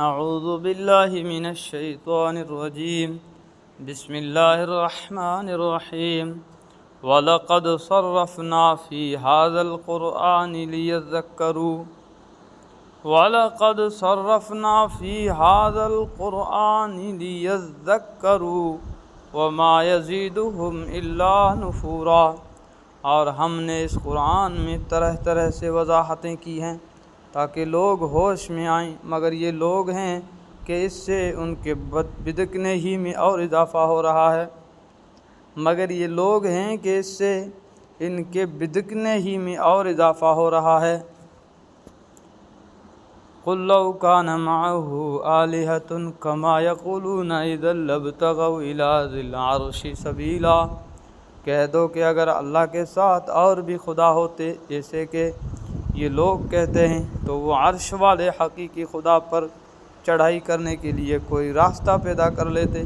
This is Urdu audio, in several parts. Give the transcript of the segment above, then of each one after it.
اعوذ باللہ من الشیطان الرجیم بسم اللہ الرحمن الرحیم وَلَقَدْ صَرَّفْنَا فِي هَذَا الْقُرْآنِ لِيَذَّكَّرُوا وَلَقَدْ صَرَّفْنَا فِي هَذَا الْقُرْآنِ لِيَذَّكَّرُوا وَمَا يَزِيدُهُمْ إِلَّا نُفُورًا۔ اور ہم نے اس قرآن میں طرح طرح سے وضاحتیں کی ہیں تاکہ لوگ ہوش میں آئیں، مگر یہ لوگ ہیں کہ اس سے ان کے بدکنے ہی میں اور اضافہ ہو رہا ہے مگر یہ لوگ ہیں کہ اس سے ان کے بدکنے ہی میں اور اضافہ ہو رہا ہے۔ قُلْ لَوْ كَانَ مَعَهُ آلِهَةٌ كَمَا يَقُولُونَ إِذًا لَابْتَغَوْا إِلَى ذِي الْعَرْشِ سَبِيلًا۔ کہہ دو کہ اگر اللہ کے ساتھ اور بھی خدا ہوتے جیسے کہ یہ لوگ کہتے ہیں تو وہ عرش والے حقیقی خدا پر چڑھائی کرنے کے لیے کوئی راستہ پیدا کر لیتے۔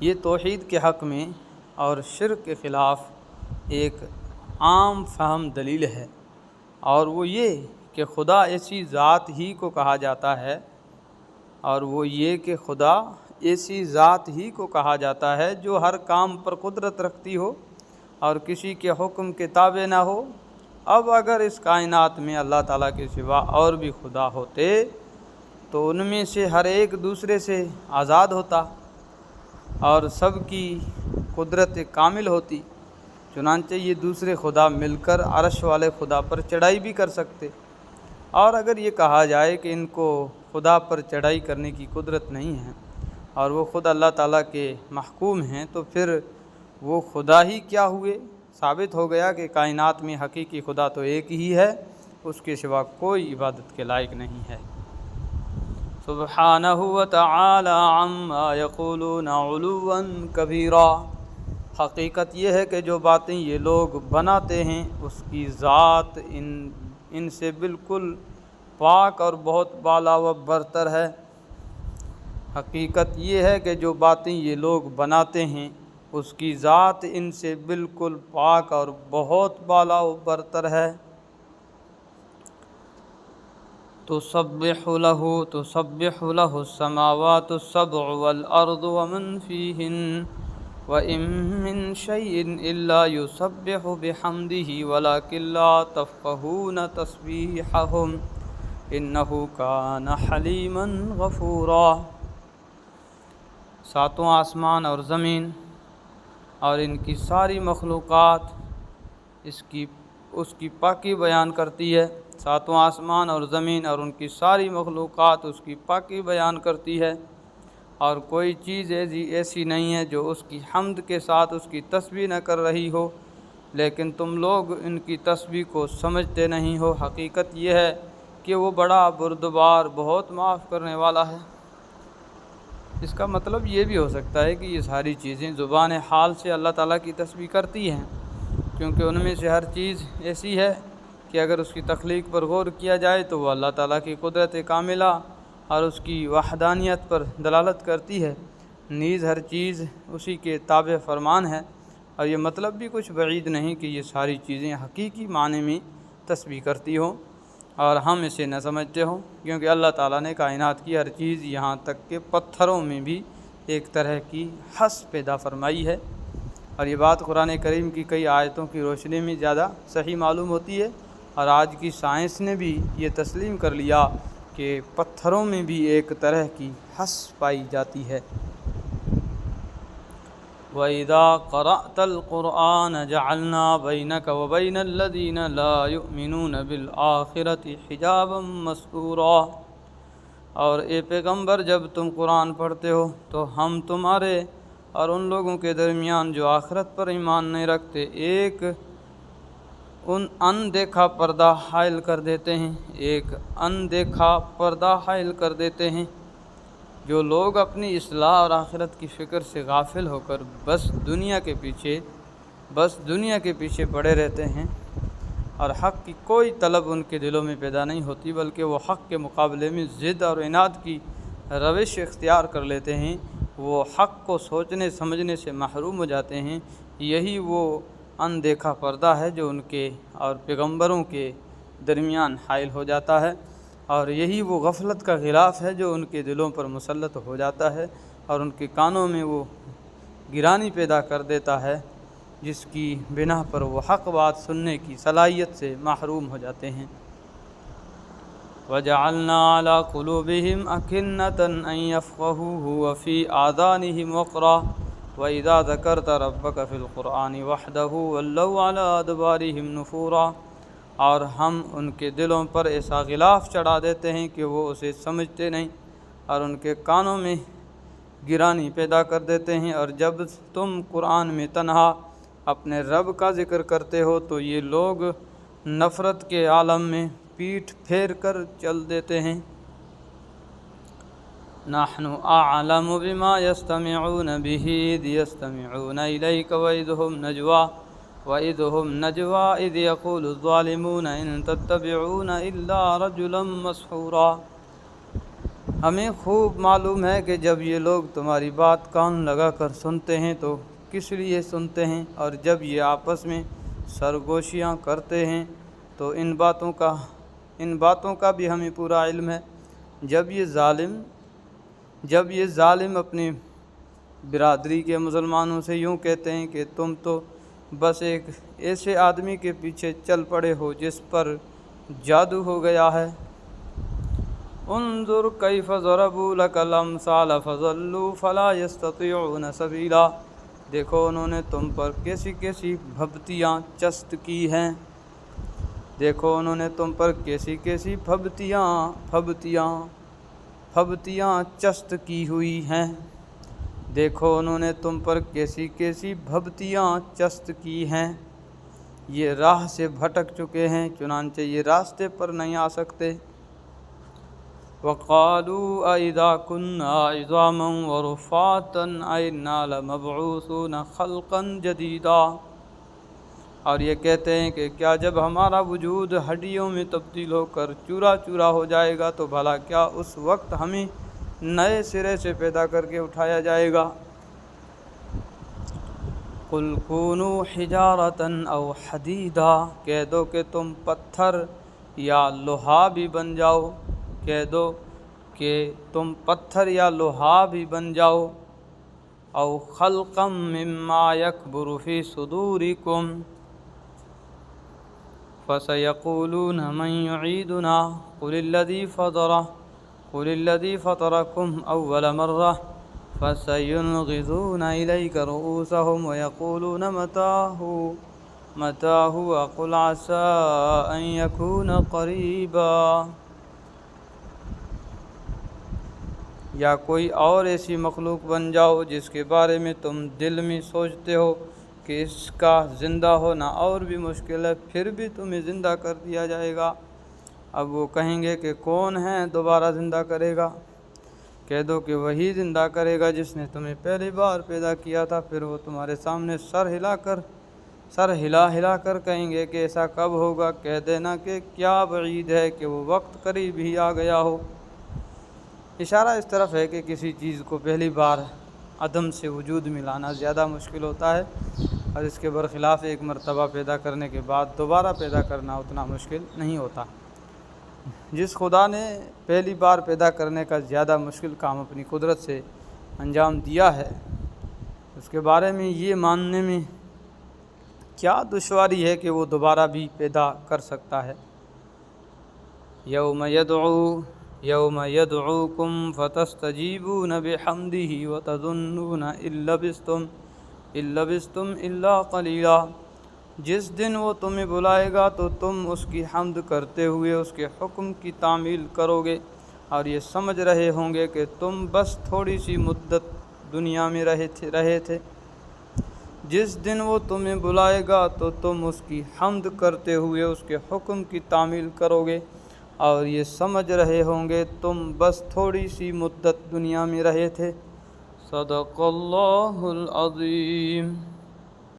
یہ توحید کے حق میں اور شرک کے خلاف ایک عام فہم دلیل ہے، اور وہ یہ کہ خدا ایسی ذات ہی کو کہا جاتا ہے جو ہر کام پر قدرت رکھتی ہو اور کسی کے حکم کے تابع نہ ہو۔ اب اگر اس کائنات میں اللہ تعالیٰ کے سوا اور بھی خدا ہوتے تو ان میں سے ہر ایک دوسرے سے آزاد ہوتا اور سب کی قدرت کامل ہوتی، چنانچہ یہ دوسرے خدا مل کر عرش والے خدا پر چڑھائی بھی کر سکتے۔ اور اگر یہ کہا جائے کہ ان کو خدا پر چڑھائی کرنے کی قدرت نہیں ہے اور وہ خود اللہ تعالیٰ کے محکوم ہیں تو پھر وہ خدا ہی کیا ہوئے؟ ثابت ہو گیا کہ کائنات میں حقیقی خدا تو ایک ہی ہے، اس کے سوا کوئی عبادت کے لائق نہیں ہے۔ سبحانہ وتعالی عما یقولون علوا کبیرا۔ حقیقت یہ ہے کہ جو باتیں یہ لوگ بناتے ہیں اس کی ذات ان سے بالکل پاک اور بہت بالا و برتر ہے۔ حقیقت یہ ہے کہ جو باتیں یہ لوگ بناتے ہیں اس کی ذات ان سے بالکل پاک اور بہت بالا و برتر ہے۔ تسبح له السماوات السبع والأرض ومن فيهن وإن من شيء إلا يسبح بحمده ولكن لا تفقهون تسبيحهم إنه كان حليما غفورا۔ ساتوں آسمان اور زمین اور ان کی ساری مخلوقات اس کی پاکی بیان کرتی ہے۔ ساتوں آسمان اور زمین اور ان کی ساری مخلوقات اس کی پاکی بیان کرتی ہے، اور کوئی چیز ایسی نہیں ہے جو اس کی حمد کے ساتھ اس کی تسبیح نہ کر رہی ہو، لیکن تم لوگ ان کی تسبیح کو سمجھتے نہیں ہو۔ حقیقت یہ ہے کہ وہ بڑا بردبار بہت معاف کرنے والا ہے۔ اس کا مطلب یہ بھی ہو سکتا ہے کہ یہ ساری چیزیں زبان حال سے اللہ تعالیٰ کی تسبیح کرتی ہیں، کیونکہ ان میں سے ہر چیز ایسی ہے کہ اگر اس کی تخلیق پر غور کیا جائے تو وہ اللہ تعالیٰ کی قدرت کاملہ اور اس کی وحدانیت پر دلالت کرتی ہے، نیز ہر چیز اسی کے تابع فرمان ہے، اور یہ مطلب بھی کچھ بعید نہیں کہ یہ ساری چیزیں حقیقی معنی میں تسبیح کرتی ہوں اور ہم اسے نہ سمجھتے ہوں، کیونکہ اللہ تعالیٰ نے کائنات کی ہر چیز یہاں تک کہ پتھروں میں بھی ایک طرح کی حس پیدا فرمائی ہے، اور یہ بات قرآن کریم کی کئی آیتوں کی روشنی میں زیادہ صحیح معلوم ہوتی ہے، اور آج کی سائنس نے بھی یہ تسلیم کر لیا کہ پتھروں میں بھی ایک طرح کی حس پائی جاتی ہے۔ وَإِذَا قَرَأْتَ الْقُرْآنَ جَعَلْنَا بَيْنَكَ وَبَيْنَ الَّذِينَ لَا يُؤْمِنُونَ بِالْآخِرَةِ حِجَابًا مَسْتُورًا۔ اور اے پیغمبر جب تم قرآن پڑھتے ہو تو ہم تمہارے اور ان لوگوں کے درمیان جو آخرت پر ایمان نہیں رکھتے ایک اندیکھا پردہ حائل کر دیتے ہیں۔ جو لوگ اپنی اصلاح اور آخرت کی فکر سے غافل ہو کر بس دنیا کے پیچھے پڑے رہتے ہیں اور حق کی کوئی طلب ان کے دلوں میں پیدا نہیں ہوتی، بلکہ وہ حق کے مقابلے میں ضد اور عناد کی روش اختیار کر لیتے ہیں، وہ حق کو سوچنے سمجھنے سے محروم ہو جاتے ہیں۔ یہی وہ اندیکھا پردہ ہے جو ان کے اور پیغمبروں کے درمیان حائل ہو جاتا ہے۔ اور یہی وہ غفلت کا غلاف ہے جو ان کے دلوں پر مسلط ہو جاتا ہے اور ان کے کانوں میں وہ گرانی پیدا کر دیتا ہے، جس کی بنا پر وہ حق بات سننے کی صلاحیت سے محروم ہو جاتے ہیں۔ وَجَعَلْنَا عَلَىٰ قُلُوبِهِمْ أَكِنَّةً أَن يَفْقَهُوهُ وَفِي آذَانِهِمْ وَقْرًا وَإِذَا ذَكَرْتَ رَبَّكَ فِي الْقُرْآنِ وَحْدَهُ وَلَّوْا عَلَىٰ أَدْبَارِهِمْ نُفُورًا، اور ہم ان کے دلوں پر ایسا غلاف چڑھا دیتے ہیں کہ وہ اسے سمجھتے نہیں، اور ان کے کانوں میں گرانی پیدا کر دیتے ہیں، اور جب تم قرآن میں تنہا اپنے رب کا ذکر کرتے ہو تو یہ لوگ نفرت کے عالم میں پیٹھ پھیر کر چل دیتے ہیں۔ نحن اعلم بما يستمعون به اذ يستمعون اليك واذ هم نجوى اذ يقول الظالمون ان تتبعون الا رجلا مسحورا۔ ہمیں خوب معلوم ہے کہ جب یہ لوگ تمہاری بات کان لگا کر سنتے ہیں تو کس لیے سنتے ہیں، اور جب یہ آپس میں سرگوشیاں کرتے ہیں تو ان باتوں کا بھی ہمیں پورا علم ہے۔ جب یہ ظالم اپنی برادری کے مسلمانوں سے یوں کہتے ہیں کہ تم تو بس ایک ایسے آدمی کے پیچھے چل پڑے ہو جس پر جادو ہو گیا ہے۔ انظر کیف ضربوا لک الامثال فضلوا فلا یستطیعون سبیلا، دیکھو انہوں نے تم پر کیسی کیسی بھبتیاں چست کی ہیں، دیکھو انہوں نے تم پر کیسی کیسی بھبتیاں چست کی ہوئی ہیں، دیکھو انہوں نے تم پر کیسی کیسی بھبتیاں چست کی ہیں، یہ راہ سے بھٹک چکے ہیں چنانچہ یہ راستے پر نہیں آ سکتے۔ وَقَالُوا أَإِذَا كُنَّا عِظَامًا وَرُفَاتًا أَإِنَّا لَمَبْعُوثُونَ خَلْقًا جَدِيدًا، اور یہ کہتے ہیں کہ کیا جب ہمارا وجود ہڈیوں میں تبدیل ہو کر چورا چورا ہو جائے گا تو بھلا کیا اس وقت ہمیں نئے سرے سے پیدا کر کے اٹھایا جائے گا۔ قُلْ كُونُوا حِجَارَةً أَوْ حَدِيدًا، کہہ دو کہ تم پتھر یا لوہا بھی بن جاؤ، کہہ دو کہ تم پتھر یا لوہا بھی بن جاؤ۔ أَوْ خَلْقًا مِّمَّا يَكْبُرُ فِي صُدُورِكُمْ فَسَيَقُولُونَ مَن يُعِيدُنَا قُلِ الَّذِي فَطَرَكُمْ أَوَّلَ مَرَّةٍ فَسَيُنْغِضُونَ إِلَيْكَ رُءُوسَهُمْ وَيَقُولُونَ مَتَىٰ هُوَ قُلْ عَسَىٰ أَن يَكُونَ قَرِيبًا، یا کوئی اور ایسی مخلوق بن جاؤ جس کے بارے میں تم دل میں سوچتے ہو کہ اس کا زندہ ہونا اور بھی مشکل ہے، پھر بھی تمہیں زندہ کر دیا جائے گا۔ اب وہ کہیں گے کہ کون ہے دوبارہ زندہ کرے گا؟ کہہ دو کہ وہی زندہ کرے گا جس نے تمہیں پہلی بار پیدا کیا تھا۔ پھر وہ تمہارے سامنے سر ہلا کر کہیں گے کہ ایسا کب ہوگا؟ کہہ دینا کہ کیا بعید ہے کہ وہ وقت قریب ہی آ گیا ہو۔ اشارہ اس طرف ہے کہ کسی چیز کو پہلی بار عدم سے وجود میں لانا زیادہ مشکل ہوتا ہے، اور اس کے برخلاف ایک مرتبہ پیدا کرنے کے بعد دوبارہ پیدا کرنا اتنا مشکل نہیں ہوتا۔ جس خدا نے پہلی بار پیدا کرنے کا زیادہ مشکل کام اپنی قدرت سے انجام دیا ہے، اس کے بارے میں یہ ماننے میں کیا دشواری ہے کہ وہ دوبارہ بھی پیدا کر سکتا ہے۔ یوم یدعوکم فتستجیبون بحمدہ وتظنون ان لبثتم الا قلیلا، جس دن وہ تمہیں بلائے گا تو تم اس کی حمد کرتے ہوئے اس کے حکم کی تعمیل کرو گے، اور یہ سمجھ رہے ہوں گے کہ تم بس تھوڑی سی مدت دنیا میں رہے تھے۔ جس دن وہ تمہیں بلائے گا تو تم اس کی حمد کرتے ہوئے اس کے حکم کی تعمیل کرو گے، اور یہ سمجھ رہے ہوں گے تم بس تھوڑی سی مدت دنیا میں رہے تھے۔ صدق اللہ العظیم۔